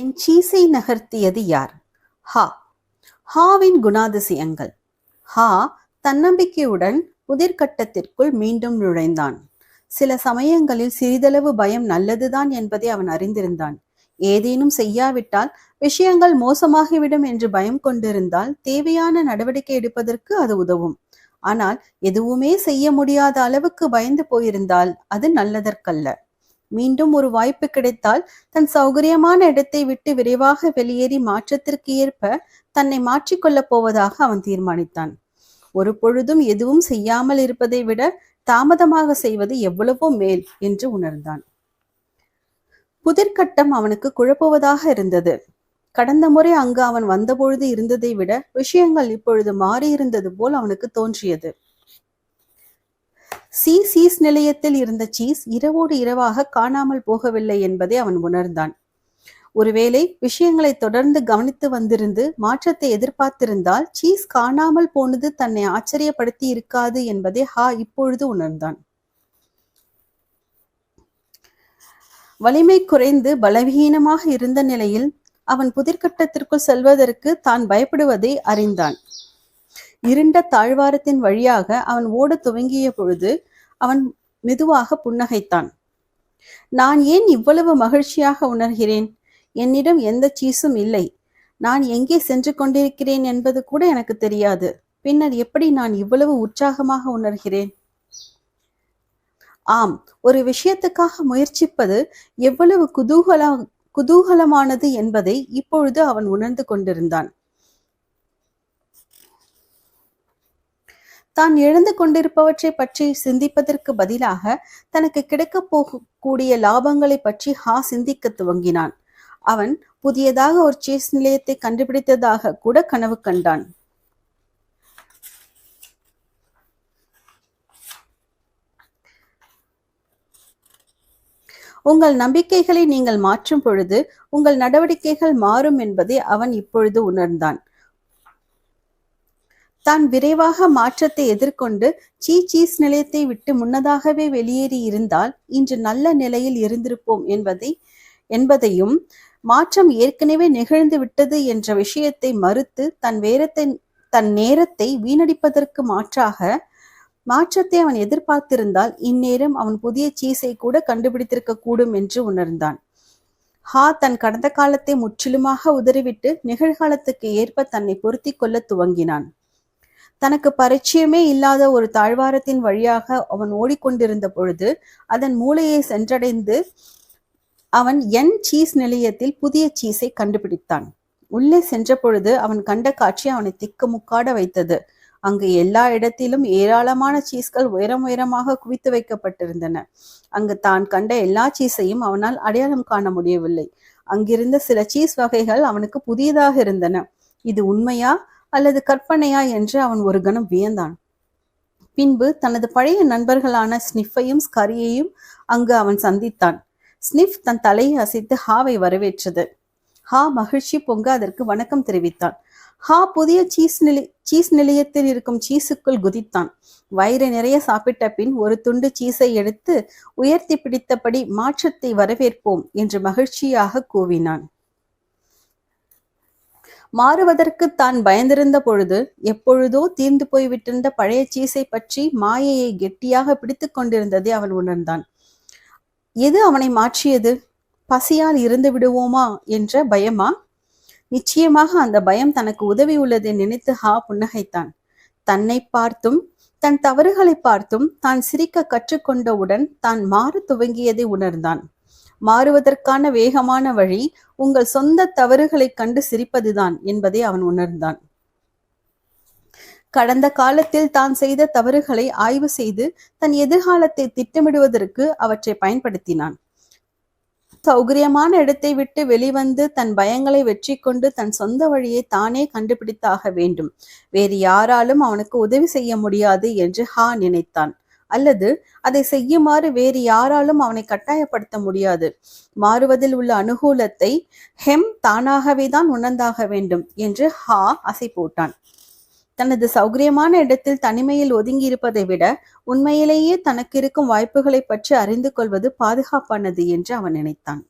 என் சீஸை நகர்த்தியது யார்? ஹா. ஹாவின் குணாதிசயங்கள். ஹா தன்னம்பிக்கையுடன் புதிர்கட்டத்திற்குள் மீண்டும் நுழைந்தான். சில சமயங்களில் சிறிதளவு பயம் நல்லதுதான் என்பதை அவன் அறிந்திருந்தான். ஏதேனும் செய்யாவிட்டால் விஷயங்கள் மோசமாகிவிடும் என்று பயம் கொண்டிருந்தால் தேவையான நடவடிக்கை எடுப்பதற்கு அது உதவும். ஆனால் எதுவுமே செய்ய முடியாத அளவுக்கு பயந்து போயிருந்தால் அது நல்லதற்கல்ல. மீண்டும் ஒரு வாய்ப்பு கிடைத்தால் தன் சௌகரியமான இடத்தை விட்டு விரைவாக வெளியேறி மாற்றத்திற்கு ஏற்ப தன்னை மாற்றிக்கொள்ளப் போவதாக அவன் தீர்மானித்தான். ஒரு பொழுதும் எதுவும் செய்யாமல் இருப்பதை விட தாமதமாக செய்வது எவ்வளவோ மேல் என்று உணர்ந்தான். புதிர்கட்டம் அவனுக்கு குழப்புவதாக இருந்தது. கடந்த முறை அங்கு அவன் வந்தபொழுது இருந்ததை விட விஷயங்கள் இப்பொழுது மாறியிருந்தது போல் அவனுக்கு தோன்றியது. சீஸ் நிலையத்தில் இருந்த சீஸ் இரவோடு இரவாக காணாமல் போகவில்லை என்பதை அவன் உணர்ந்தான். ஒருவேளை விஷயங்களை தொடர்ந்து கவனித்து வந்திருந்து மாற்றத்தை எதிர்பார்த்திருந்தால் சீஸ் காணாமல் போனது தன்னை ஆச்சரியப்படுத்தி இருக்காது என்பதை ஹா இப்பொழுது உணர்ந்தான். வலிமை குறைந்து பலவீனமாக இருந்த நிலையில் அவன் புதிர்கட்டத்திற்குள் செல்வதற்கு தான் பயப்படுவதை அறிந்தான். இருண்ட தாழ்வாரத்தின் வழியாக அவன் ஓட துவங்கிய பொழுது அவன் மெதுவாக புன்னகைத்தான். நான் ஏன் இவ்வளவு மகிழ்ச்சியாக உணர்கிறேன்? என்னிடம் எந்த சீஸும் இல்லை. நான் எங்கே சென்று கொண்டிருக்கிறேன் என்பது கூட எனக்கு தெரியாது. பின்னர் எப்படி நான் இவ்வளவு உற்சாகமாக உணர்கிறேன்? ஆம், ஒரு விஷயத்துக்காக முயற்சிப்பது எவ்வளவு குதூகலமானது என்பதை இப்பொழுது அவன் உணர்ந்து கொண்டிருந்தான். தான் இழந்து கொண்டிருப்பவற்றை பற்றி சிந்திப்பதற்கு பதிலாக தனக்கு கிடைக்கப் போகக்கூடிய லாபங்களை பற்றி ஹா சிந்திக்க துவங்கினான். அவன் புதியதாக ஒரு சீஸ் நிலையத்தை கண்டுபிடித்ததாக கூட கனவு கண்டான். உங்கள் நம்பிக்கைகளை நீங்கள் மாற்றும் பொழுது உங்கள் நடவடிக்கைகள் மாறும் என்பதை அவன் இப்பொழுது உணர்ந்தான். தான் விரைவாக மாற்றத்தை எதிர்கொண்டு சீஸ் நிலையத்தை விட்டு முன்னதாகவே வெளியேறி இருந்தால் இன்று நல்ல நிலையில் இருந்திருப்போம் என்பதையும் மாற்றம் ஏற்கனவே நிகழ்ந்து விட்டது என்ற விஷயத்தை மறுத்து தன் நேரத்தை வீணடிப்பதற்கு மாற்றாக மாற்றத்தை அவன் எதிர்பார்த்திருந்தால் இந்நேரம் அவன் புதிய சீஸை கூட கண்டுபிடித்திருக்க கூடும் என்று உணர்ந்தான். ஹா தன் கடந்த காலத்தை முற்றிலுமாக உதறிவிட்டு நிகழ்காலத்துக்கு ஏற்ப தன்னை பொருத்தி கொள்ள துவங்கினான். தனக்கு பரிச்சயமே இல்லாத ஒரு தாழ்வாரத்தின் வழியாக அவன் ஓடிக்கொண்டிருந்த பொழுது அதன் மூலையை சென்றடைந்து அவன் சீஸ் நிலையத்தில் புதிய சீஸை கண்டுபிடித்தான். உள்ளே சென்ற பொழுது அவன் கண்ட காட்சி அவனை திக்குமுக்காட வைத்தது. அங்கு எல்லா இடத்திலும் ஏராளமான சீஸ்கள் உயரமாக குவித்து வைக்கப்பட்டிருந்தன. அங்கு தான் கண்ட எல்லா சீஸையும் அவனால் அடையாளம் காண முடியவில்லை. அங்கிருந்த சில சீஸ் வகைகள் அவனுக்கு புதியதாக இருந்தன. இது உண்மையா அல்லது கற்பனையா என்று அவன் ஒரு கணம் வியந்தான். பின்பு தனது பழைய நண்பர்களான ஸ்னிஃபையும் ஸ்கரியையும் அங்கு அவன் சந்தித்தான். ஸ்னிஃப் தன் தலையை அசைத்து ஹாவை வரவேற்றது. ஹா மகிழ்ச்சி பொங்க அதற்கு வணக்கம் தெரிவித்தான். ஹா புதிய சீஸ் நிலையத்தில் இருக்கும் சீஸுக்குள் குதித்தான். வயிறு நிறைய சாப்பிட்ட பின் ஒரு துண்டு சீஸை எடுத்து உயர்த்தி பிடித்தபடி மாற்றத்தை வரவேற்போம் என்று மகிழ்ச்சியாக கூவினான். மாறுவதற்கு தான் பயந்திருந்த பொழுது எப்பொழுதோ தீர்ந்து போய்விட்டிருந்த பழைய சீஸை பற்றி மாயையை கெட்டியாக பிடித்து கொண்டிருந்ததை அவன் உணர்ந்தான். எது அவனை மாற்றியது? பசியால் இருந்து விடுவோமா என்ற பயமா? நிச்சயமாக அந்த பயம் தனக்கு உதவி உள்ளதை நினைத்து ஹா புன்னகைத்தான். தன்னை பார்த்தும் தன் தவறுகளை பார்த்தும் தான் சிரிக்க கற்றுக்கொண்டவுடன் தான் மாற துவங்கியதை உணர்ந்தான். மாறுவதற்கான வேகமான வழி உங்கள் சொந்த தவறுகளை கண்டு சிரிப்பதுதான் என்பதை அவன் உணர்ந்தான். கடந்த காலத்தில் தான் செய்த தவறுகளை ஆய்வு செய்து தன் எதிர்காலத்தை திட்டமிடுவதற்கு அவற்றை பயன்படுத்தினான். சௌகரியமான இடத்தை விட்டு வெளிவந்து தன் பயங்களை வெற்றி கொண்டு தன் சொந்த வழியை தானே கண்டுபிடித்தாக வேண்டும். வேறு யாராலும் அவனுக்கு உதவி செய்ய முடியாது என்று ஹா நினைத்தான். அல்லது அதை செய்யுமாறு வேறு யாராலும் அவனை கட்டாயப்படுத்த முடியாது. மாறுவதில் உள்ள அனுகூலத்தை தானாகவே தான் உணர்ந்தாக வேண்டும் என்று ஹா அசை போட்டான். தனது சௌகரியமான இடத்தில் தனிமையில் ஒதுங்கி இருப்பதை விட உண்மையிலேயே தனக்கு இருக்கும் வாய்ப்புகளை பற்றி அறிந்து கொள்வது பாதுகாப்பானது என்று அவன் நினைத்தான்.